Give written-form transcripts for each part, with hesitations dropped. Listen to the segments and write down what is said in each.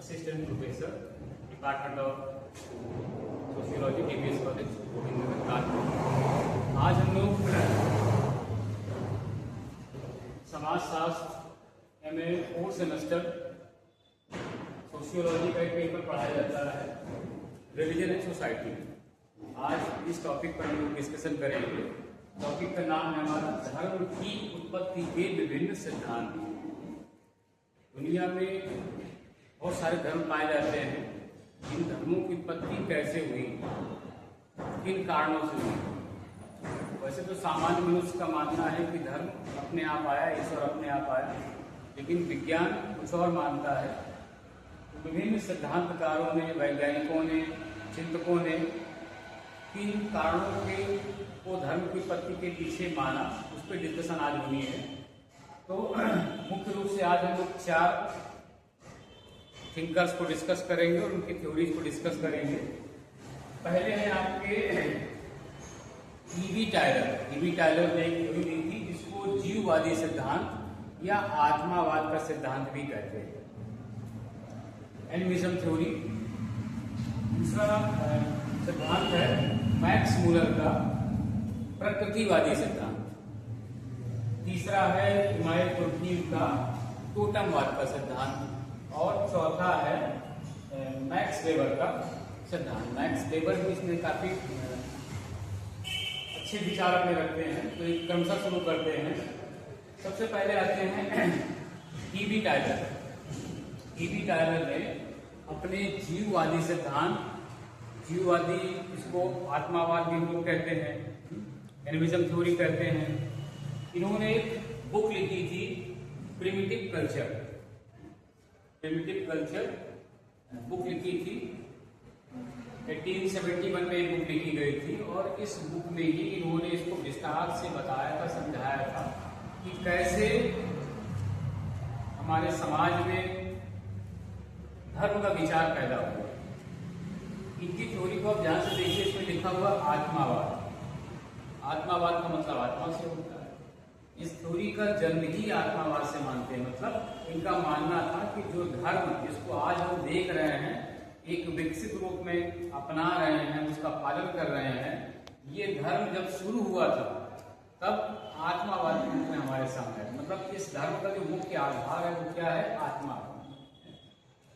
Assistant professor department of sociology KPS college Govindnagar Kanpur. आज हम लोग समाजशास्त्र MA 4 सेमेस्टर सोशियोलॉजी का एक पेपर पढ़ाया जाता है रिलीजन एंड सोसाइटी। आज इस टॉपिक पर हम लोग डिस्कशन करेंगे। टॉपिक का नाम है हमारा धर्म की उत्पत्ति के विभिन्न सिद्धांत। दुनिया में बहुत सारे धर्म पाए जाते हैं। इन धर्मों की उत्पत्ति कैसे हुई, किन कारणों से हुई। वैसे तो सामान्य मनुष्य का मानना है कि धर्म अपने आप आया, ईश्वर अपने आप आया, लेकिन विज्ञान कुछ और मानता है। तो विभिन्न सिद्धांतकारों ने, वैज्ञानिकों ने, चिंतकों ने किन कारणों के को धर्म की उत्पत्ति के पीछे माना, उस पर डिस्कशन आज होनी है। तो मुख्य रूप से आज हम लोग 4 थिंकर्स को डिस्कस करेंगे और उनकी थ्योरीज को डिस्कस करेंगे। पहले हैं आपके E.B. टायलर ने एक थ्योरी दी थी जिसको जीववादी सिद्धांत या आत्मावाद का सिद्धांत भी कहते हैं, एनिमिज्म थ्योरी। दूसरा सिद्धांत है मैक्स मूलर का प्रकृतिवादी सिद्धांत। तीसरा है इमानुएल तुर्कीव का टोटमवाद का सिद्धांत। और चौथा है मैक्स वेबर का सिद्धांत। मैक्स वेबर भी इसमें काफी अच्छे विचार अपने रखते हैं। तो एक क्रमशः शुरू करते हैं। सबसे पहले आते हैं E.B. टायलर ने अपने जीववादी सिद्धांत, जीववादी इसको आत्मावाद भी लोग कहते हैं, एनिमिज्म थ्योरी कहते हैं। इन्होंने एक बुक लिखी थी प्रिमिटिव कल्चर बुक लिखी थी। 1871 में एक बुक लिखी गई थी और इस बुक में ही इन्होंने इसको विस्तार से बताया था, समझाया था कि कैसे हमारे समाज में धर्म का विचार पैदा हुआ। इनकी थ्योरी को आप ध्यान से देखिए, इसमें लिखा हुआ आत्मावाद। आत्मावाद का मतलब आत्मा से होता है। इस थ्योरी का जन्म ही आत्मावाद से मानते हैं। मतलब इनका मानना था कि जो धर्म जिसको आज हम देख रहे हैं, एक विकसित रूप में अपना रहे हैं, उसका पालन कर रहे हैं, ये धर्म जब शुरू हुआ था तब आत्मावाद के रूप में हमारे सामने है। मतलब इस धर्म का जो मुख्य आधार है वो क्या है? आत्मा।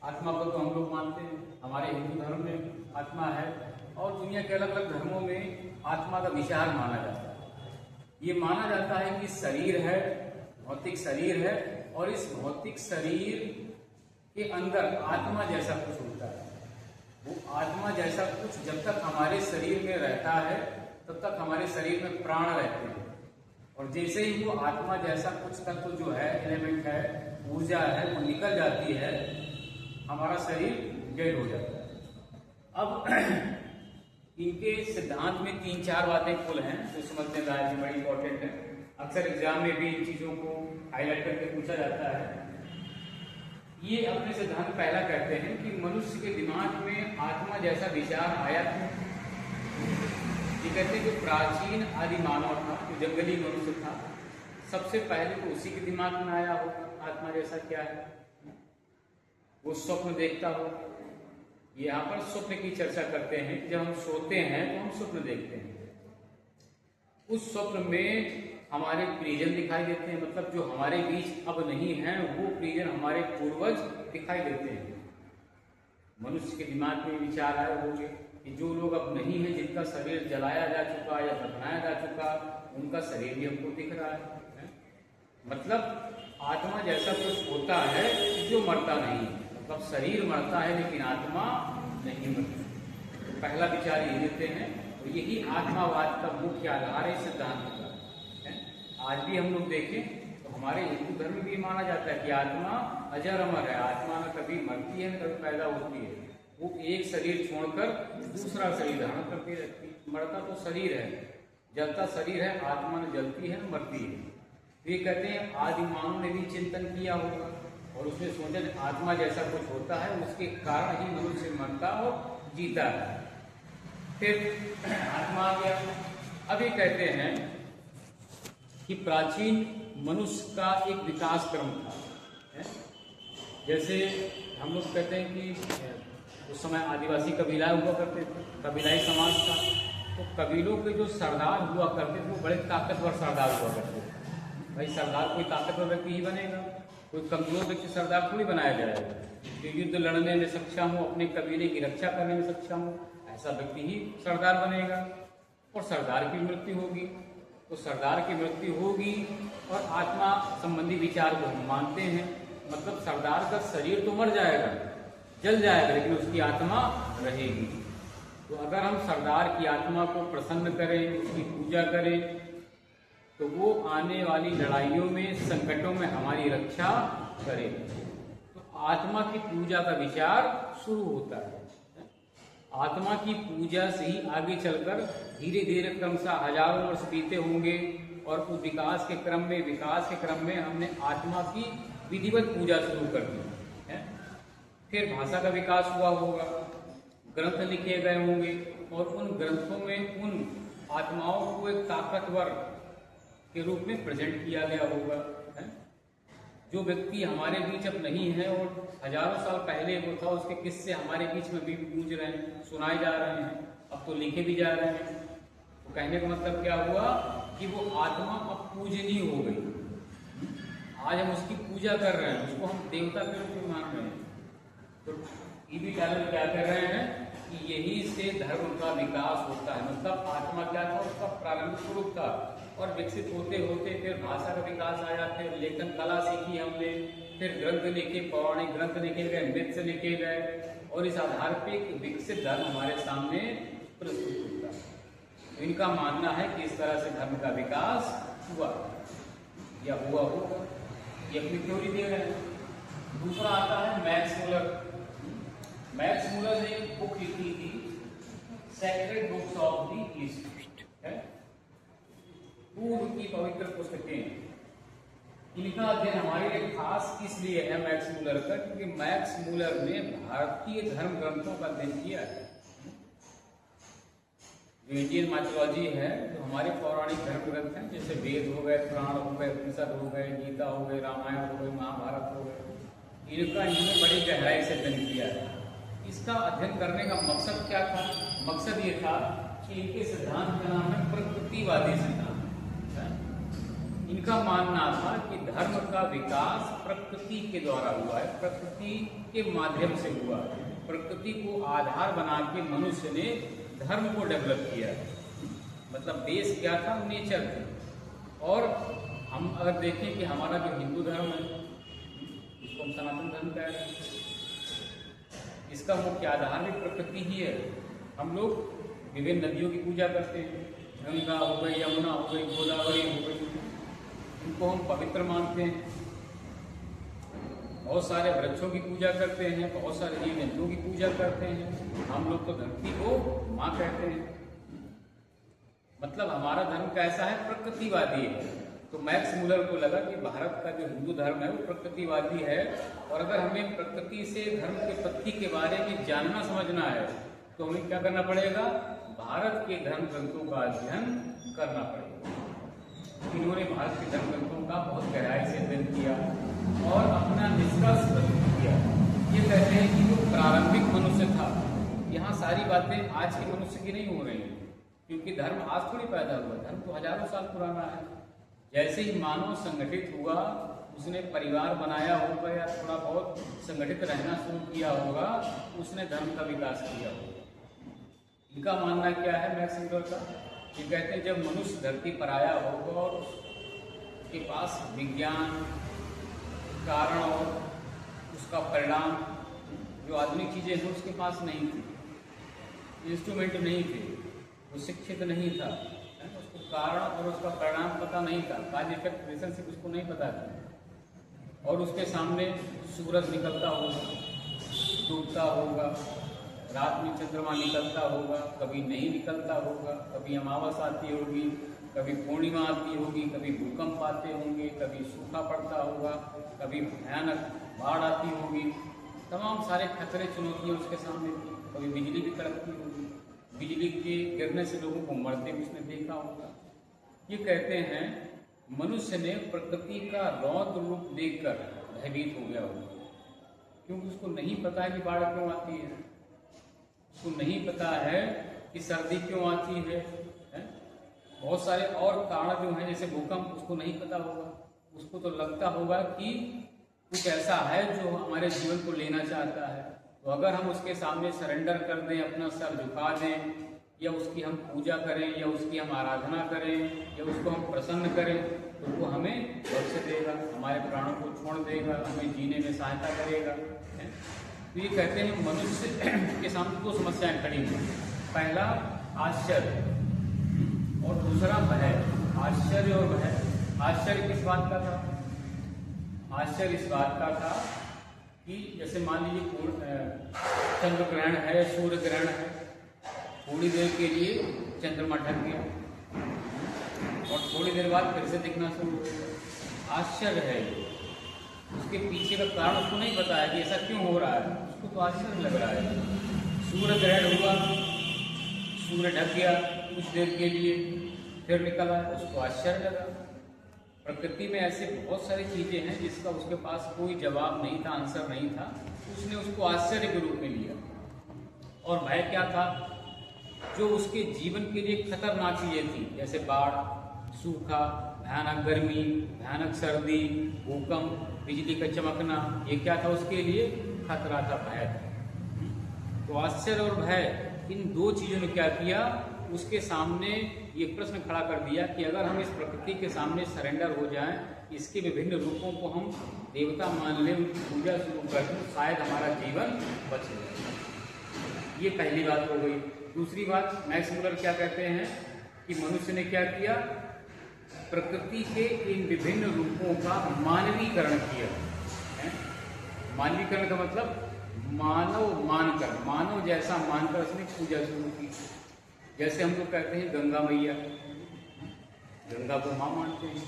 आत्मा को तो हम लोग मानते हैं, हमारे हिंदू धर्म में आत्मा है और दुनिया के अलग अलग धर्मों में आत्मा का विचार माना जाता है। ये माना जाता है कि शरीर है, भौतिक शरीर है, और इस भौतिक शरीर के अंदर आत्मा जैसा कुछ होता है। वो आत्मा जैसा कुछ जब तक हमारे शरीर में रहता है तब तक हमारे शरीर में प्राण रहते हैं, और जैसे ही वो आत्मा जैसा कुछ तत्व जो है, एलिमेंट है, ऊर्जा है, वो निकल जाती है, हमारा शरीर डेड हो जाता है। अब इनके सिद्धांत में 3-4 बातें कुल हैं जो समझने लायक बड़ी इंपॉर्टेंट है। अक्सर एग्जाम में भी इन चीजों को हाईलाइट करके पूछा जाता है। ये अपने सिद्धांत पहला कहते हैं कि मनुष्य के दिमाग में आत्मा जैसा विचार आया था। ये कहते हैं कि प्राचीन आदि मानव था, जो जंगली मनुष्य था, सबसे पहले तो उसी के दिमाग में आया होगा आत्मा जैसा क्या है। वो स्वप्न देखता हो। यहाँ पर स्वप्न की चर्चा करते हैं। जब हम सोते हैं तो हम स्वप्न देखते हैं। उस स्वप्न में हमारे परिजन दिखाई देते हैं। मतलब जो हमारे बीच अब नहीं है वो परिजन हमारे पूर्वज दिखाई देते हैं। मनुष्य के दिमाग में विचार आए होंगे कि जो लोग अब नहीं है, जिनका शरीर जलाया जा चुका या दफनाया जा चुका, उनका शरीर भी हमको दिख रहा है। मतलब आत्मा जैसा कुछ होता है जो मरता नहीं है। मतलब शरीर मरता है लेकिन आत्मा नहीं मरती। तो पहला विचार ये देते हैं, और यही आत्मावाद का मुख्य आधार है सिद्धांत का। आज भी हम लोग देखें तो हमारे हिंदू धर्म में भी माना जाता है कि आत्मा अजर अमर है। आत्मा न कभी मरती है न कभी पैदा होती है। वो एक शरीर छोड़कर दूसरा शरीर धारण करती रहती है। मरता तो शरीर है, जलता शरीर है, आत्मा न जलती है न मरती है। तो ये कहते हैं आदि मानव ने भी चिंतन किया होगा और उसने सोचा आत्मा जैसा कुछ होता है, उसके कारण ही मनुष्य मरता और जीता है। फिर आत्मा आ गया। अब ये कहते हैं कि प्राचीन मनुष्य का एक विकास क्रम था। जैसे हम लोग कहते हैं कि उस समय आदिवासी कबीला हुआ करते थे, कबीलाई समाज था, तो कबीलों के जो सरदार हुआ करते थे वो बड़े ताकतवर सरदार हुआ करते थे। भाई सरदार कोई ताकतवर व्यक्ति ही बनेगा, कोई कमजोर व्यक्ति सरदार थोड़ी बनाया जाएगा। जो युद्ध लड़ने में सक्षम हो, अपने कबीले की रक्षा करने में सक्षम हो, ऐसा व्यक्ति ही सरदार बनेगा। और सरदार की मृत्यु होगी, तो सरदार की मृत्यु होगी और आत्मा संबंधी विचार को हम मानते हैं। मतलब सरदार का शरीर तो मर जाएगा, जल जाएगा, लेकिन उसकी आत्मा रहेगी। तो अगर हम सरदार की आत्मा को प्रसन्न करें, उसकी पूजा करें, तो वो आने वाली लड़ाइयों में, संकटों में हमारी रक्षा करे। तो आत्मा की पूजा का विचार शुरू होता है। आत्मा की पूजा से ही आगे चलकर धीरे धीरे क्रमशः हजारों वर्ष बीते होंगे और उस विकास के क्रम में हमने आत्मा की विधिवत पूजा शुरू कर दी है। फिर भाषा का विकास हुआ होगा, ग्रंथ लिखे गए होंगे और उन ग्रंथों में उन आत्माओं को एक ताकतवर के रूप में प्रेजेंट किया गया होगा है। जो व्यक्ति हमारे बीच अब नहीं है और हजारों साल पहले वो था, उसके किस्से हमारे बीच में भी गूंज रहे हैं, सुनाए जा रहे हैं, अब तो लिखे भी जा रहे हैं। तो कहने का मतलब क्या हुआ कि वो आत्मा अब पूजनीय हो गई। आज हम उसकी पूजा कर रहे हैं, उसको हम देवता के रूप में मान रहे हैं। तो ईबी टैलर क्या कर रहे हैं कि यही से धर्म का विकास होता है। मतलब आत्मा क्या था, उसका प्रारंभिक स्वरूप था और विकसित होते होते फिर भाषा का विकास आया, फिर लेखन कला सीखी हमने, फिर ग्रंथ लिखे, पौराणिक ग्रंथ लिखे गए, नृत्य लिखे गए और इस आधार पर एक विकसित धर्म हमारे सामने प्रस्तुत होता है। तो इनका मानना है कि इस तरह से धर्म का विकास हुआ या हुआ होगा, ये अपनी थ्योरी दे रहे हैं। दूसरा आता है मैक्स मूलर। मैक्स मूलर ने एक बुक लिखी थी, sacred books of the east है, पूर्व की पवित्र पुस्तकें। इनका अध्ययन हमारे लिए खास इसलिए है मैक्स मूलर का, क्योंकि मैक्स मूलर ने भारतीय धर्म ग्रंथों का अध्ययन किया है। जो इंडियन माइथोलॉजी है, जो हमारे पौराणिक धर्म ग्रंथ हैं, जैसे वेद हो गए, पुराण हो गए, उपनिषद हो गए, गीता हो गए, रामायण हो गए, महाभारत हो गए, इनका इन्होंने बड़ी गहराई से अध्ययन किया है। इसका अध्ययन करने का मकसद क्या था? मकसद ये था कि इनके सिद्धांत का नाम है प्रकृतिवादी सिद्धांत। इनका मानना था कि धर्म का विकास प्रकृति के द्वारा हुआ है, प्रकृति के माध्यम से हुआ है। प्रकृति को आधार बना के मनुष्य ने धर्म को डेवलप किया। मतलब बेस क्या था? नेचर थी। और हम अगर देखें कि हमारा जो हिंदू धर्म है, इसको हम सनातन धर्म कह रहे हैं, इसका मुख्य आधार भी प्रकृति ही है। हम लोग विभिन्न नदियों की पूजा करते हैं, गंगा हो गई, यमुना हो गई, गोदावरी हो गई, इनको हम पवित्र मानते हैं। बहुत सारे वृक्षों की पूजा करते हैं, बहुत सारे जीव जंतुओं की पूजा करते हैं। हम लोग तो धरती को माँ कहते हैं। मतलब हमारा धर्म कैसा है? प्रकृतिवादी है। तो मैक्स मूलर को लगा कि भारत का जो हिंदू धर्म है वो प्रकृतिवादी है, और अगर हमें प्रकृति से धर्म के उत्पत्ति के बारे में जानना समझना है तो हमें क्या करना पड़ेगा? भारत के धर्म ग्रंथों का अध्ययन करना पड़ेगा। इन्होंने भारत के धर्म ग्रंथों का बहुत गहराई से अध्ययन किया और अपना निष्कर्ष प्रस्तुत किया। ये कहते हैं कि जो प्रारंभिक मनुष्य था, यहाँ सारी बातें आज के मनुष्य की नहीं हो रही हैं, क्योंकि धर्म आज थोड़ी पैदा हुआ, धर्म तो हजारों साल पुराना है। जैसे ही मानव संगठित हुआ, उसने परिवार बनाया होगा या थोड़ा बहुत संगठित रहना शुरू किया होगा, उसने धर्म का विकास किया होगा। इनका मानना क्या है मैक्स मूलर का? ये कहते हैं जब मनुष्य धरती पर आया होगा और उसके पास विज्ञान, कारण और उसका परिणाम, जो आधुनिक चीजें हैं उसके पास नहीं थी, इंस्ट्रूमेंट नहीं थे, वो शिक्षित नहीं था, उसको कारण और उसका परिणाम पता नहीं था, काज इफेक्ट रिलेशनशिप उसको नहीं पता था। और उसके सामने सूरज निकलता होगा, डूबता होगा, रात में चंद्रमा निकलता होगा, कभी नहीं निकलता होगा, कभी अमावस आती होगी, कभी पूर्णिमा आती होगी, कभी भूकंप आते होंगे, कभी सूखा पड़ता होगा, कभी भयानक बाढ़ आती होगी, तमाम सारे खतरे चुनौतियाँ उसके सामने थी। कभी बिजली भी कड़कती होगी, बिजली के गिरने से लोगों को मरते भी उसने देखा होगा। ये कहते हैं मनुष्य ने प्रकृति का रौद्र रूप देखकर भयभीत हो गया होगा। क्योंकि उसको नहीं पता है कि बाढ़ क्यों आती है, उसको नहीं पता है कि सर्दी क्यों आती है? बहुत सारे और कारण जो हैं जैसे भूकंप, उसको नहीं पता होगा। उसको तो लगता होगा कि कुछ ऐसा है जो हमारे जीवन को लेना चाहता है। तो अगर हम उसके सामने सरेंडर कर दें, अपना सर झुका दें, या उसकी हम पूजा करें, या उसकी हम आराधना करें, या उसको हम प्रसन्न करें, तो वो हमें बख्श देगा, हमारे प्राणों को छोड़ देगा, हमें जीने में सहायता करेगा। तो ये कहते हैं मनुष्य के सामने दो समस्याएं खड़ी हुई, पहला आश्चर्य और दूसरा भय। आश्चर्य और भय। आश्चर्य किस बात का था? आश्चर्य इस बात का था कि जैसे मान लीजिए चंद्र ग्रहण है, सूर्य ग्रहण है, थोड़ी देर के लिए चंद्रमा ढक गया और थोड़ी देर बाद फिर से दिखना शुरू हो गया। आश्चर्य है ये, उसके पीछे का कारण उसको नहीं पता है कि ऐसा क्यों हो रहा है, उसको तो आश्चर्य लग रहा है। सूर्य ग्रहण हुआ, सूर्य ढक गया कुछ देर के लिए, फिर निकल आया, उसको आश्चर्य लगा। प्रकृति में ऐसे बहुत सारी चीजें हैं जिसका उसके पास कोई जवाब नहीं था, आंसर नहीं था, उसने उसको आश्चर्य के रूप में लिया। और भय क्या था? जो उसके जीवन के लिए खतरनाक चीजें थी, जैसे बाढ़, सूखा, भयानक गर्मी, भयानक सर्दी, भूकंप, बिजली का चमकना, ये क्या था उसके लिए? खतरा था, भय था। तो आश्चर्य और भय, इन दो चीजों ने क्या किया? उसके सामने ये प्रश्न खड़ा कर दिया कि अगर हम इस प्रकृति के सामने सरेंडर हो जाएं, इसके विभिन्न रूपों को हम देवता मान लें, उनकी पूजा शुरू कर दें, शायद हमारा जीवन बच जाए। ये पहली बात हो गई। दूसरी बात, मैक्स मुलर क्या कहते हैं कि मनुष्य ने क्या किया? प्रकृति के इन विभिन्न रूपों का मानवीकरण किया है। मानवीकरण का मतलब मानव मानकर, मानव जैसा मानकर उसने पूजा शुरू की। जैसे हम लोग कहते हैं गंगा मैया, गंगा को माँ मानते हैं,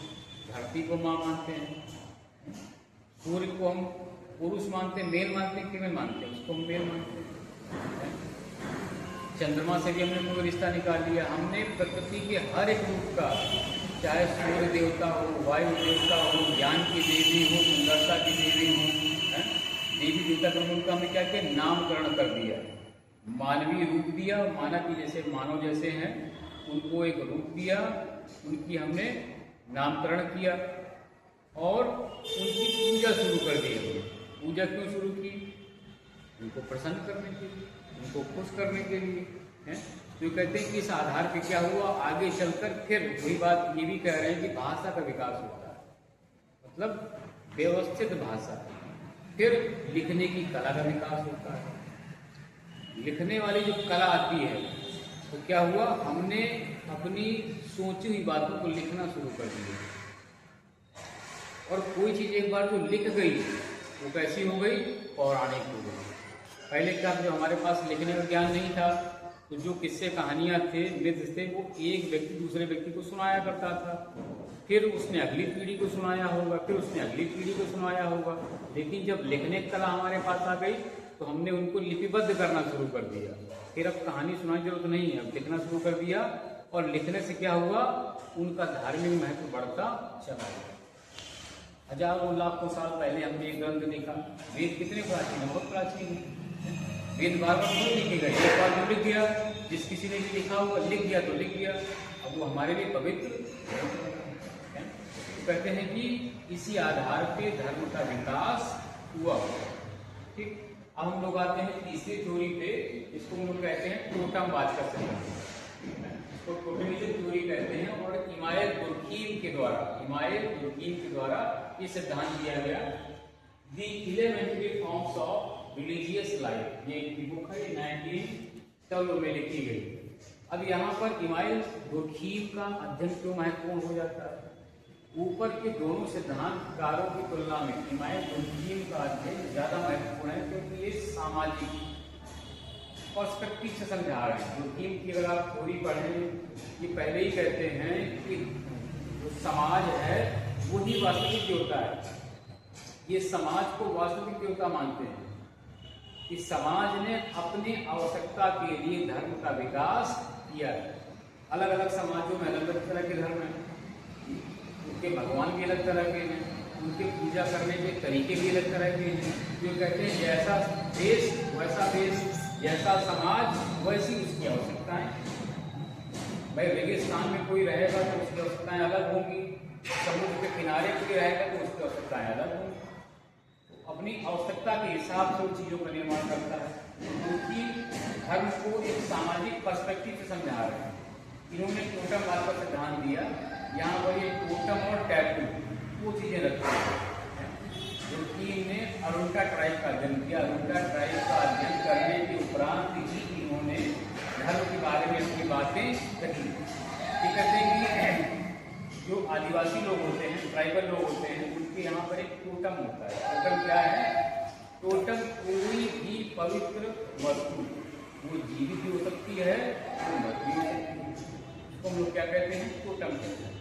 धरती को माँ मानते हैं, सूर्य को हम पुरुष मानते हैं, मेल मानते हैं, फीमेल मानते हैं, उसको हम मेल मानते हैं। चंद्रमा से भी हमने कोई रिश्ता निकाल लिया। हमने प्रकृति के हर एक रूप का, चाहे सूर्य देवता हो, वायु देवता हो, ज्ञान की देवी हो, सुंदरता की देवी हो, देवी देवता का उनका हमने क्या किया? नामकरण कर दिया, मानवीय रूप दिया। मानव की जैसे मानव जैसे हैं उनको एक रूप दिया, उनकी हमने नामकरण किया और उनकी पूजा शुरू कर दी। पूजा क्यों शुरू की? उनको प्रसन्न करने के लिए, उनको खुश करने के लिए है। तो कहते हैं कि इस आधार पे क्या हुआ? आगे चलकर फिर वही बात ये भी कह रहे हैं कि भाषा का विकास होता है, मतलब व्यवस्थित भाषा। फिर लिखने की कला का विकास होता है। लिखने वाली जो कला आती है तो क्या हुआ? हमने अपनी सोची हुई बातों को लिखना शुरू कर दिया। और कोई चीज एक बार जो लिख गई वो कैसी हो गई? पौराणिक हो गई। पहले क्या, जो हमारे पास लिखने का ज्ञान नहीं था, तो जो किस्से कहानियां थे, मिथ थे, वो एक व्यक्ति दूसरे व्यक्ति को सुनाया करता था। फिर उसने अगली पीढ़ी को सुनाया होगा, फिर उसने अगली पीढ़ी को सुनाया होगा। लेकिन जब लिखने की कला हमारे पास आ गई तो हमने उनको लिपिबद्ध करना शुरू कर दिया। फिर अब कहानी सुनाने की जरूरत नहीं है, अब लिखना शुरू कर दिया। और लिखने से क्या हुआ? उनका धार्मिक महत्व बढ़ता चला गया। हजारों लाखों साल पहले हमने एक ग्रंथ देखा। वेद कितने प्राचीन है? बहुत प्राचीन है। वेद बार बार क्यों लिखे गए? एक बार जो लिख दिया, जिस किसी ने भी लिखा होगा, लिख दिया तो लिख दिया, अब वो हमारे लिए पवित्र है। तो कहते हैं कि इसी आधार पे धर्म का विकास हुआ। ठीक, अब हम लोग आते हैं तीसरी थ्योरी पे, इसको हम लोग कहते हैं टोटमवाद का सिद्धांत। इसको टोटमिज्म थ्योरी कहते हैं। और इमानुएल दुर्कीम के द्वारा ये सिद्धांत दिया गया, the elementary forms of religious life. ये एक बुक है, 1912 में लिखी गई। अब यहाँ पर इमानुएल दुर्कीम का अध्ययन क्यों महत्वपूर्ण हो जाता है? ऊपर के दोनों सिद्धांतकारों की तुलना में इमानुएल दुर्कीम का अध्ययन ज्यादा महत्वपूर्ण है, क्योंकि ये सामाजिक पर्सपेक्टिव से समझा रहे हैं। दुर्कीम की अगर आप थ्योरी पढ़ें, ये पहले ही कहते हैं कि जो समाज है वही वास्तविक देवता है। ये समाज को वास्तविक देवता मानते हैं कि समाज ने अपनी आवश्यकता के लिए धर्म का विकास किया है। अलग अलग समाजों में अलग अलग तरह के धर्म हैं, उनके भगवान भी अलग तरह के हैं, उनके पूजा करने के तरीके भी अलग तरह के हैं। जो कहते हैं जैसा देश वैसा देश, जैसा समाज वैसी उसकी आवश्यकताएं। भाई रेगिस्तान में कोई रहेगा तो उसकी आवश्यकताएं अलग होंगी, समुद्र के किनारे कोई रहेगा तो उसकी आवश्यकताएं अलग होंगी। अपनी आवश्यकता के हिसाब से उन चीज़ों का निर्माण करता है, क्योंकि धर्म को एक सामाजिक पर्सपेक्टिव से समझा रहे हैं। इन्होंने टोटम बात पर ध्यान दिया, यहाँ पर ये टोटम और टैबू वो चीज़ें रखी हैं। जो कि इन्होंने अरुणका ट्राइब का अध्ययन किया। अरुणका ट्राइब का अध्ययन करने के उपरांत ही इन्होंने धर्म के बारे में अपनी बातें कही। ये कहते हैं कि जो आदिवासी लोग होते हैं, ट्राइबल लोग होते हैं, उनके यहाँ पर एक टोटम होता है। टोटम क्या है? टोटम कोई भी पवित्र वस्तु, वो जीवित भी हो सकती है, वो मर भी हो सकती है, उसको हम लोग क्या कहते हैं? टोटम कहते हैं।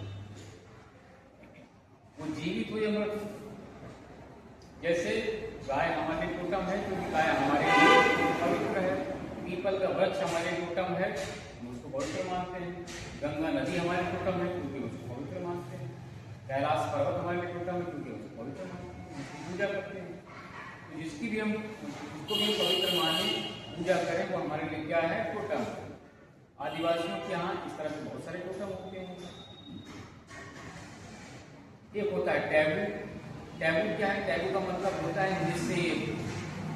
वो जीवित हो या मृत। जैसे गाय हमारे टोटम है क्योंकि गाय हमारे लिए पवित्र है। पीपल का वृक्ष हमारे टोटम है, हम उसको पवित्र मानते हैं। गंगा नदी हमारे टोटम है क्योंकि उसको पवित्र मानते हैं। कैलाश पर्वत हमारे टोटम है क्योंकि उसको पवित्र मानते हैं, उसकी पूजा करते हैं। तो जिसकी भी हम उसको भी पवित्र माने, पूजा करें, वो हमारे लिए क्या है? टोटम। आदिवासियों के यहाँ इस तरह के बहुत सारे टोटम होते हैं। एक होता है टैबू। टैबू क्या है? टैबू का मतलब होता है निषेध,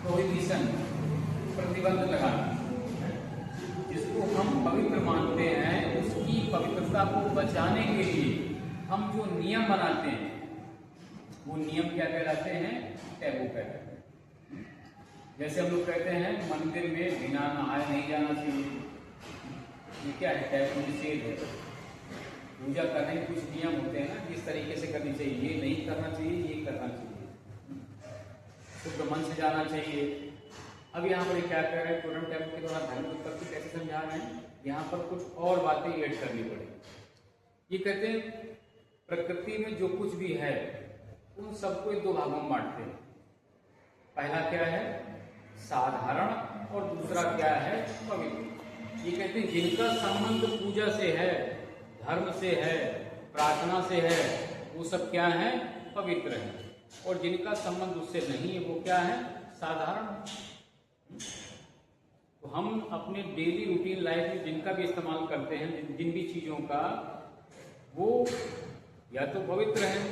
प्रोहिबिशन, प्रतिबंध लगाना। जिसको हम पवित्र मानते हैं, उसकी पवित्रता को बचाने के लिए हम जो नियम बनाते हैं, वो नियम क्या कहलाते हैं? टैबू कहलाते हैं। जैसे हम लोग कहते हैं मंदिर में बिना नहाए नहीं जाना चाहिए, ये क्या है? टैबू, निषेध है। पूजा करने के कुछ नियम होते हैं ना, किस तरीके से करनी चाहिए, ये नहीं करना चाहिए, ये करना चाहिए, शुद्ध मन से जाना चाहिए। अब यहाँ पर क्या कह रहे हैं? टोटम टैबू के द्वारा धर्म की उत्पत्ति कैसे समझा रहे हैं? यहाँ पर कुछ और बातें ऐड करनी पड़ेगी। ये कहते हैं प्रकृति में जो कुछ भी है उन सबको दो भागों में बांटते हैं। पहला क्या है? साधारण, और दूसरा क्या है? पवित्र। ये कहते हैं जिनका संबंध पूजा से है, धर्म से है, प्रार्थना से है, वो सब क्या है? पवित्र है। और जिनका संबंध उससे नहीं है वो क्या है? साधारण। तो हम अपने डेली रूटीन लाइफ में जिनका भी इस्तेमाल करते हैं, जिन भी चीजों का, वो या तो पवित्र है।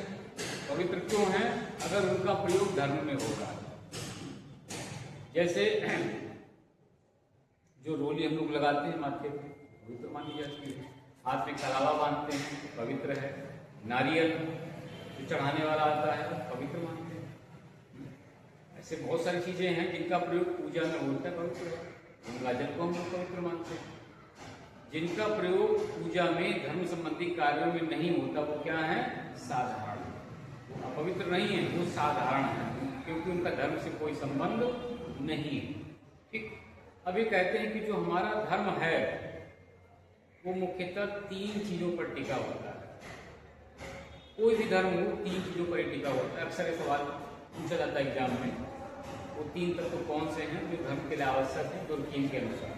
पवित्र क्यों है? अगर उनका प्रयोग धर्म में होगा। जैसे जो रोली हम लोग लगाते हैं माथे पे, पवित्र मानी जाती है। हाथ में कलावा बांधते हैं, पवित्र है। नारियल जो चढ़ाने वाला आता है, पवित्र मानते हैं। ऐसे बहुत सारी चीजें हैं जिनका प्रयोग पूजा में होता है, पवित्र है। गंगा जल को हम लोग पवित्र मानते हैं। जिनका प्रयोग पूजा में, धर्म संबंधी कार्यों में नहीं होता, वो क्या है? साधारण। वो अपवित्र नहीं है, वो साधारण है, क्योंकि उनका धर्म से कोई संबंध नहीं है। ठीक। अब ये कहते हैं कि जो हमारा धर्म है वो मुख्यतः 3 चीजों पर टिका होता है। कोई भी धर्म हो 3 चीजों पर टिका होता है। अक्सर ये सवाल पूछा जाता है एग्जाम में, वो 3 तत्व कौन से हैं जो धर्म के लिए आवश्यक है तुर्कीन के अनुसार?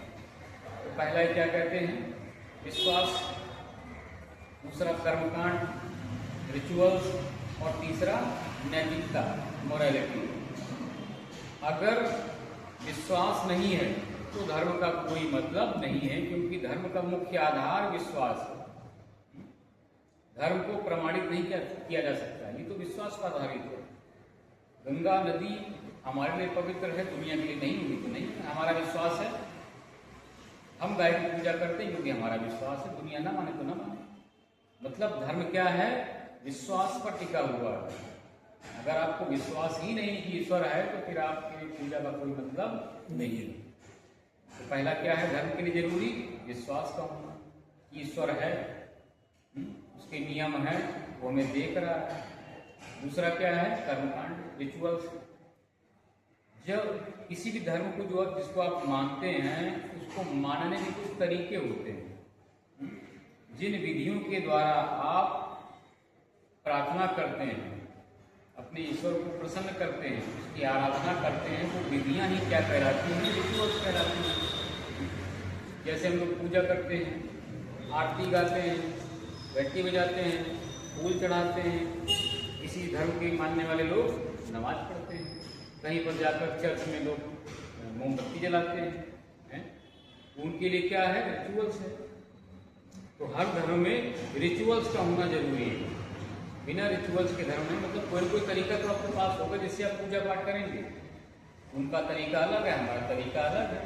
तो पहला क्या कहते हैं? विश्वास, दूसरा कर्मकांड, रिचुअल्स, और तीसरा नैतिकता, मोरालिटी। अगर विश्वास नहीं है तो धर्म का कोई मतलब नहीं है, क्योंकि धर्म का मुख्य आधार विश्वास है। धर्म को प्रमाणित नहीं किया जा सकता, ये तो विश्वास पर आधारित है। गंगा नदी हमारे लिए पवित्र है, दुनिया के लिए नहीं होगी तो नहीं, हमारा विश्वास है। हम गाय की पूजा करते हैं क्योंकि हमारा विश्वास है, दुनिया ना माने तो ना माने। मतलब धर्म क्या है? विश्वास पर टिका हुआ है। अगर आपको विश्वास ही नहीं कि ईश्वर है तो फिर आपकी पूजा का कोई मतलब नहीं है। तो पहला क्या है धर्म के लिए जरूरी? विश्वास का होना, ईश्वर है, उसके नियम है, वो हमें देख रहा है। दूसरा क्या है? कर्मकांड, रिचुअल्स। जब किसी भी धर्म को जो जिसको आप मानते हैं, उसको मानने के कुछ तरीके होते हैं। जिन विधियों के द्वारा आप प्रार्थना करते हैं, अपने ईश्वर को प्रसन्न करते हैं, उसकी आराधना करते हैं, तो विधियां ही क्या कहलाती हैं? रिचुअल्स कहलाती हैं। जैसे हम लोग पूजा करते हैं, आरती गाते हैं, घंटी बजाते हैं, फूल चढ़ाते हैं, किसी धर्म के मानने वाले लोग नमाज पढ़ते हैं, कहीं पर जाकर चर्च में लोग मोमबत्ती जलाते हैं। उनके लिए क्या है? रिचुअल्स है। तो हर धर्म में रिचुअल्स का होना जरूरी है। बिना रिचुअल्स के धर्म में मतलब कोई कोई तरीका तो आपके पास होगा जिससे आप पूजा पाठ करेंगे। उनका तरीका अलग है, हमारा तरीका अलग है,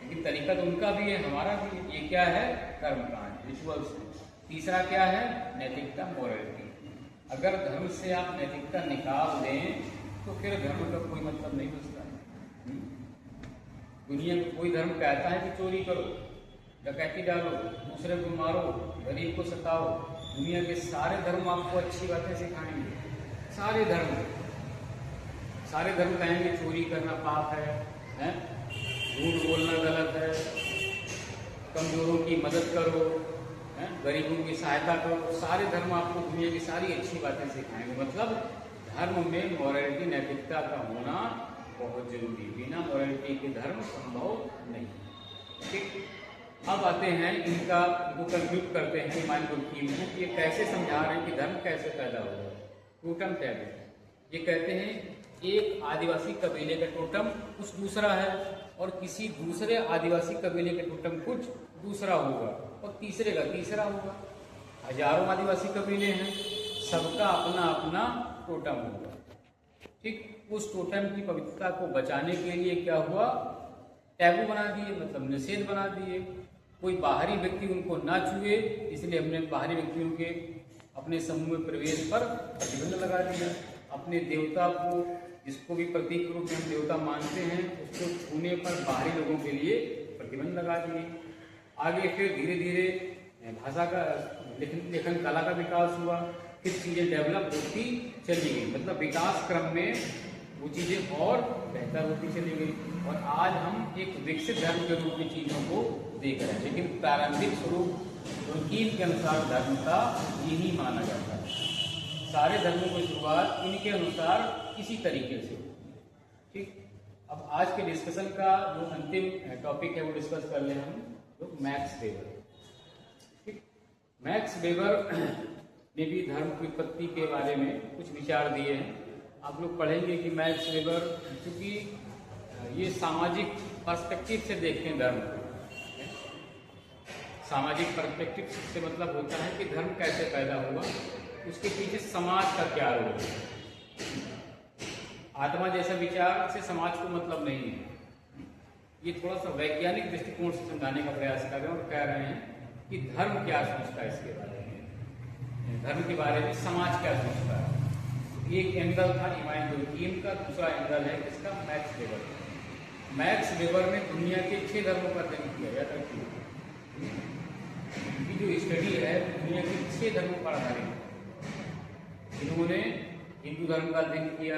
लेकिन तरीका तो उनका भी है, हमारा भी है। ये क्या है? कर्मकांड, रिचुअल्स। तीसरा क्या है? नैतिकता, मोरलिटी। अगर धर्म से आप नैतिकता निकाल दें तो फिर धर्म का कोई मतलब नहीं बचता है। दुनिया में कोई धर्म कहता है कि चोरी करो, डकैती डालो, दूसरे को मारो, गरीब को सताओ। दुनिया के सारे धर्म आपको अच्छी बातें सिखाएंगे। सारे धर्म कहेंगे चोरी करना पाप है, झूठ बोलना गलत है, कमजोरों की मदद करो, गरीबों की सहायता करो। सारे धर्म आपको दुनिया की सारी अच्छी बातें सिखाएंगे। मतलब धर्म में मॉरलिटी, नैतिकता का होना बहुत जरूरी। बिना मॉरलिटी के धर्म संभव नहीं। ठीक, अब आते हैं इनको कंक्लूड करते हैं इमानुएल कीम को कि ये कैसे समझा रहे हैं कि धर्म कैसे पैदा हुआ। टोटम टैबू, ये कहते हैं एक आदिवासी कबीले का टोटम कुछ दूसरा है और किसी दूसरे आदिवासी कबीले के टोटम कुछ दूसरा होगा और तीसरे का तीसरा होगा। हजारों आदिवासी कबीले हैं, सबका अपना अपना टोटम होगा। ठीक, उस टोटम की पवित्रता को बचाने के लिए क्या हुआ? टैबू बना दिए, मतलब निषेध बना दिए। कोई बाहरी व्यक्ति उनको ना छुए, इसलिए हमने बाहरी व्यक्तियों के अपने समूह में प्रवेश पर प्रतिबंध लगा दिया। अपने देवता को, जिसको भी प्रतीक रूप में हम देवता मानते हैं, उसको छूने पर बाहरी लोगों के लिए प्रतिबंध लगा दिए। आगे फिर धीरे धीरे भाषा का लेखन कला का विकास हुआ, फिर चीजें डेवलप होती चली गई। मतलब विकास क्रम में वो चीजें और बेहतर होती चली गई और आज हम एक विकसित धर्म के रूप में चीजों को देख रहे हैं। लेकिन प्रारंभिक स्वरूप तुर्कीन के अनुसार धर्म का यही माना जाता है। सारे धर्मों की शुरुआत इनके अनुसार इसी तरीके से। ठीक, अब आज के डिस्कशन का जो अंतिम टॉपिक है वो डिस्कस कर ले हम लोग, मैक्स वेबर। ठीक, मैक्स वेबर ने भी धर्म की उत्पत्ति के बारे में कुछ विचार दिए हैं। आप लोग पढ़ेंगे कि मैक्स वेबर क्योंकि ये सामाजिक पर्सपेक्टिव से देखते हैं धर्म को। सामाजिक पर्सपेक्टिव से मतलब होता है कि धर्म कैसे पैदा हुआ, उसके पीछे समाज का क्या रोल है। आत्मा जैसा विचार से समाज को मतलब नहीं है। ये थोड़ा सा वैज्ञानिक दृष्टिकोण से समझाने का प्रयास कर रहे हैं और कह रहे हैं कि धर्म क्या सोचता है इसके बारे में, धर्म के बारे में समाज क्या सोचता है। एक एंगल था इमानुएल कीम का, दूसरा एंगल है किसका? Max weber. मैक्स वेबर ने दुनिया के 6 धर्मों का अध्ययन किया। याद रखिए, जो स्टडी है दुनिया के 6 धर्मों पर आधारित है। इन्होंने हिंदू धर्म का अध्ययन किया,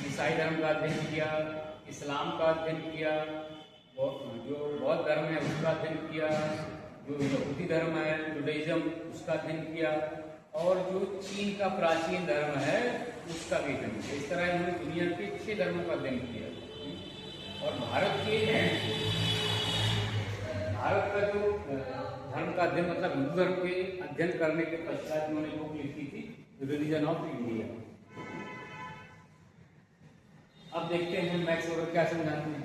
ईसाई धर्म का अध्ययन किया, इस्लाम का अध्ययन किया, जो बौद्ध धर्म है उसका अध्ययन किया, जो यहूदी धर्म है जुडाइज्म उसका अध्ययन किया और जो चीन का प्राचीन धर्म है उसका भी अध्ययन किया। इस तरह इन्होंने दुनिया के 6 धर्मों का अध्ययन किया। और भारत का जो धर्म का अध्ययन मतलब हिंदू धर्म के अध्ययन करने के पश्चात उन्होंने बुक लिखी थी रिलीजन ऑफ इंडिया। अब देखते हैं मैक्स वेबर क्या समझाते हैं।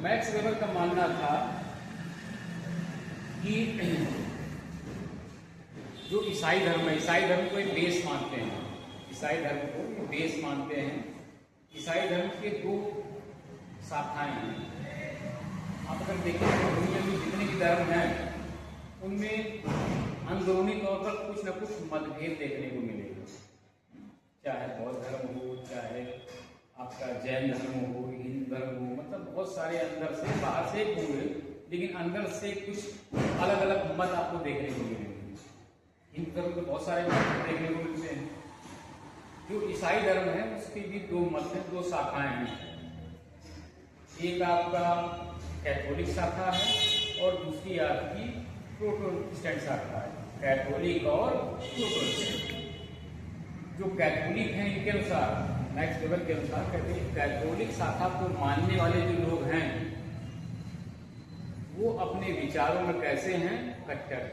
मैक्स वेबर का मानना था कि जो ईसाई धर्म है, ईसाई धर्म को एक बेस मानते हैं, ईसाई धर्म को बेस मानते हैं। ईसाई धर्म के 2 शाखाएं हैं। आप अगर देखें तो दुनिया में जितने भी धर्म हैं उनमें अंदरूनी तौर पर कुछ न कुछ मतभेद देखने को मिलेगा। चाहे बौद्ध धर्म हो, चाहे आपका जैन धर्म हो, हिंदू धर्म हो, मतलब बहुत सारे अंदर से, बाहर से होंगे लेकिन अंदर से कुछ अलग अलग मत आपको देखने को मिलेंगे। हिंदू धर्म के बहुत सारे मत देखने को मिलते हैं। जो ईसाई धर्म है उसके भी 2 मत हैं, 2 शाखाएं हैं। एक आपका कैथोलिक शाखा है और दूसरी आपकी प्रोटेस्टेंट शाखा है। कैथोलिक और प्रोटेस्टेंट। जो कैथोलिक हैं इनके अनुसार, मैक्स वेबर के अनुसार कहते हैं कैथोलिक शाखा को मानने वाले जो लोग हैं वो अपने विचारों में कैसे हैं? कट्टर।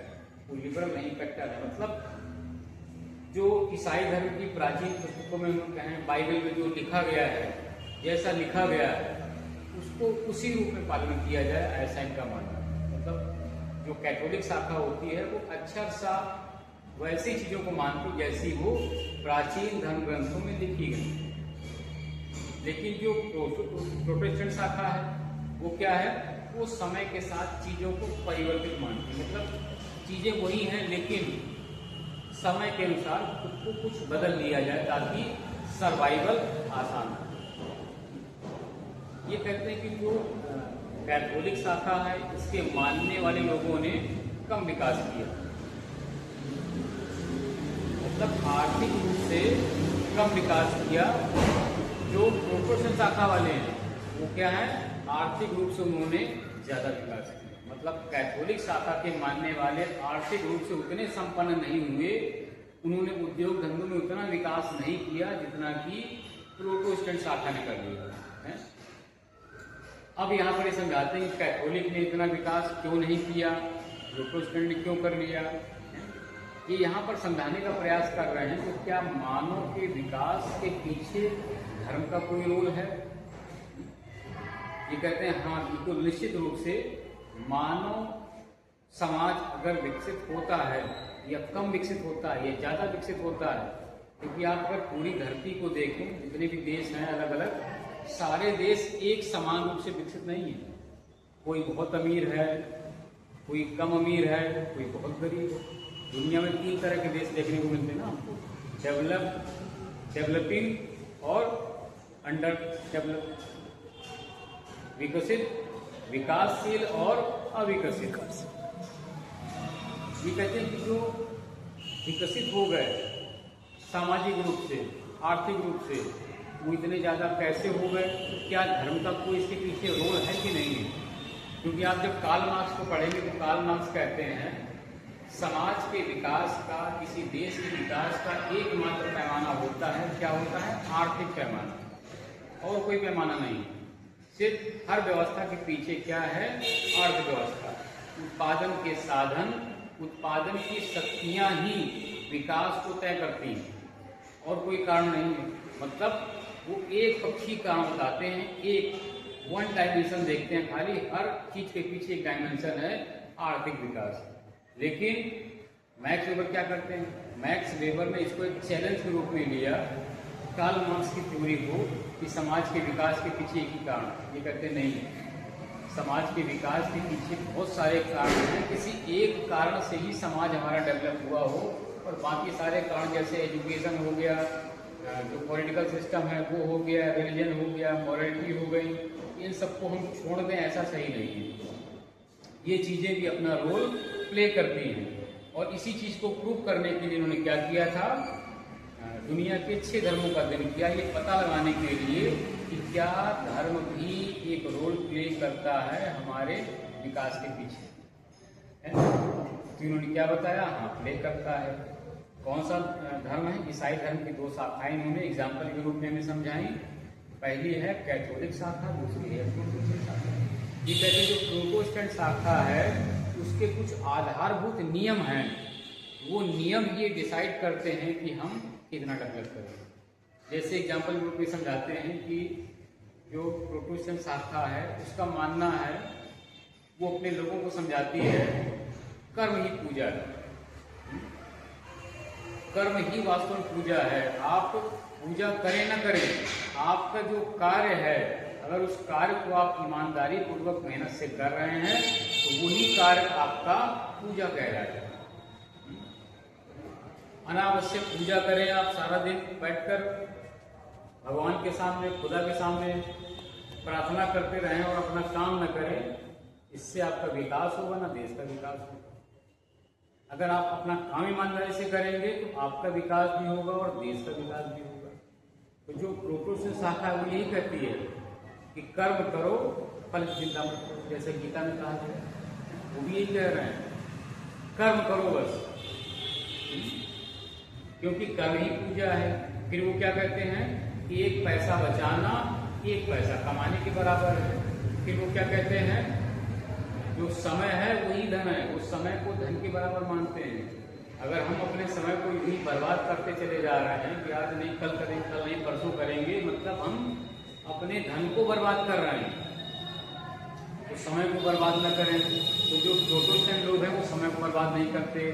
वो लिबरल नहीं, कट्टर है। मतलब जो ईसाई धर्म की प्राचीन पुस्तकों में हम कहें बाइबल में जो लिखा गया है, जैसा लिखा गया है उसको उसी रूप में पालन किया जाए, ऐसा इनका मानना है। मतलब जो कैथोलिक शाखा होती है वो अक्षर सा वैसी चीजों को मानती जैसी वो प्राचीन धर्म ग्रंथों में लिखी गई। लेकिन जो प्रोटेस्टेंट शाखा है वो क्या है, वो समय के साथ चीजों को परिवर्तित मानती है। मतलब चीजें वही हैं लेकिन समय के अनुसार खुद को कुछ बदल लिया जाए ताकि सर्वाइवल आसान हो। ये कहते हैं कि जो कैथोलिक शाखा है इसके मानने वाले लोगों ने कम विकास किया, मतलब आर्थिक रूप से कम विकास किया। जो प्रोटेस्टेंट शाखा वाले हैं वो क्या है, आर्थिक रूप से उन्होंने ज्यादा विकास किया। मतलब कैथोलिक शाखा के मानने वाले आर्थिक रूप से उतने संपन्न नहीं हुए, उन्होंने उद्योग धंधों में उतना विकास नहीं किया जितना कि प्रोटेस्टेंट शाखा ने कर लिया है। अब यहाँ पर ये समझाते हैं कि कैथोलिक ने इतना विकास क्यों नहीं किया, प्रोटेस्टेंट ने क्यों कर लिया। ये यहाँ पर समझाने का प्रयास कर रहे हैं कि क्या मानव के विकास के पीछे धर्म का कोई रोल है। ये कहते हैं हाँ बिल्कुल निश्चित रूप से मानव समाज अगर विकसित होता है या कम विकसित होता है या ज्यादा विकसित होता है, क्योंकि आप अगर पूरी धरती को देखें, जितने भी देश हैं अलग अलग, सारे देश एक समान रूप से विकसित नहीं है। कोई बहुत अमीर है, कोई कम अमीर है, कोई बहुत गरीब है। दुनिया में 3 तरह के देश देखने को मिलते हैं ना हमको, डेवलपिंग और अंडर डेवलप, विकसित, विकासशील और अविकसित। ये कहते हैं कि जो विकसित हो गए सामाजिक रूप से, आर्थिक रूप से, वो इतने ज्यादा कैसे हो गए, क्या धर्म का कोई इसके पीछे रोल है कि नहीं है। क्योंकि आप जब कार्ल मार्क्स को पढ़ेंगे तो कार्ल मार्क्स कहते हैं समाज के विकास का, किसी देश के विकास का एकमात्र पैमाना होता है, क्या होता है, आर्थिक पैमाना, और कोई पैमाना नहीं। सिर्फ हर व्यवस्था के पीछे क्या है, अर्थव्यवस्था, उत्पादन के साधन, उत्पादन की शक्तियां ही विकास को तय करती हैं और कोई कारण नहीं है। मतलब वो एक पक्षी कारण बताते हैं, एक वन डायमेंशन देखते हैं, खाली हर चीज के पीछे एक डायमेंशन है, आर्थिक विकास। लेकिन मैक्स वेबर क्या करते हैं, मैक्स वेबर ने इसको एक चैलेंज के रूप में लिया कार्ल मार्क्स की थ्योरी को कि समाज के विकास के पीछे एक ही कारण। ये कहते नहीं, समाज के विकास के पीछे बहुत सारे कारण हैं, किसी एक कारण से ही समाज हमारा डेवलप हुआ हो और बाकी सारे कारण जैसे एजुकेशन हो गया, जो पॉलिटिकल सिस्टम है वो हो गया, रिलीजन हो गया, मॉरलिटी हो गई, इन सबको हम छोड़ दें ऐसा सही नहीं है। ये चीजें भी अपना रोल प्ले करती हैं और इसी चीज को प्रूव करने के लिए इन्होंने क्या किया था, दुनिया के 6 धर्मों का अध्ययन किया, ये पता लगाने के लिए कि क्या धर्म भी एक रोल प्ले करता है हमारे विकास के पीछे, है ना। तो इन्होंने क्या बताया, हाँ प्ले करता है। कौन सा धर्म है, ईसाई धर्म की 2 शाखाएं इन्होंने एग्जाम्पल के रूप में हमें समझाई। पहली है कैथोलिक शाखा, दूसरी है प्रोटेस्टेंट शाखा। ये कहते हैं जो प्रोटेस्टेंट शाखा है उसके कुछ आधारभूत नियम हैं, वो नियम ये डिसाइड करते हैं कि हम कितना डेवलप करें। जैसे एग्जाम्पल के रूप में समझाते हैं कि जो प्रोटेस्टेंट शाखा है उसका मानना है, वो अपने लोगों को समझाती है कर्म ही पूजा है, कर्म ही वास्तव में पूजा है। आप पूजा करें ना करें, आपका जो कार्य है अगर उस कार्य को आप ईमानदारी पूर्वक मेहनत से कर रहे हैं तो वही कार्य आपका पूजा कहलाएगा। अनावश्यक पूजा करें आप, सारा दिन बैठकर भगवान के सामने, खुदा के सामने प्रार्थना करते रहें और अपना काम न करें, इससे आपका विकास होगा ना देश का विकास होगा। अगर आप अपना काम ईमानदारी से करेंगे तो आपका विकास भी होगा और देश का विकास भी होगा। तो जो प्रोटेस्टेंट शाखा है वो यही कहती है कि कर्म करो फल की चिंता मत करो, जैसे गीता में कहा है, वो भी यही कह रहे हैं कर्म करो बस, क्योंकि कर्म ही पूजा है। फिर वो क्या कहते हैं कि 1 पैसा बचाना 1 पैसा कमाने के बराबर है। फिर वो क्या कहते हैं, जो समय है वही धन है, उस समय को धन के बराबर मानते हैं। अगर हम अपने समय को यूं ही बर्बाद करते चले जा रहे हैं कि आज नहीं कल करेंगे, कल नहीं परसों करेंगे, मतलब हम अपने धन को बर्बाद कर रहे हैं। तो समय को बर्बाद न करें। तो जो प्रोटेस्टेंट लोग हैं वो समय को बर्बाद नहीं करते,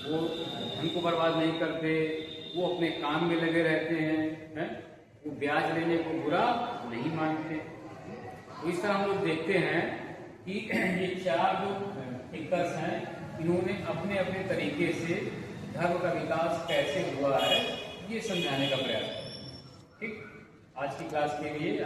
वो धन को बर्बाद नहीं करते, वो अपने काम में लगे रहते हैं, वो ब्याज लेने को बुरा नहीं मानते। तो इस तरह हम लोग देखते हैं कि ये चार जो थिंकर्स हैं, इन्होंने अपने अपने तरीके से धर्म का विकास कैसे हुआ है ये समझाने का प्रयास किया। ठीक, आज की क्लास के लिए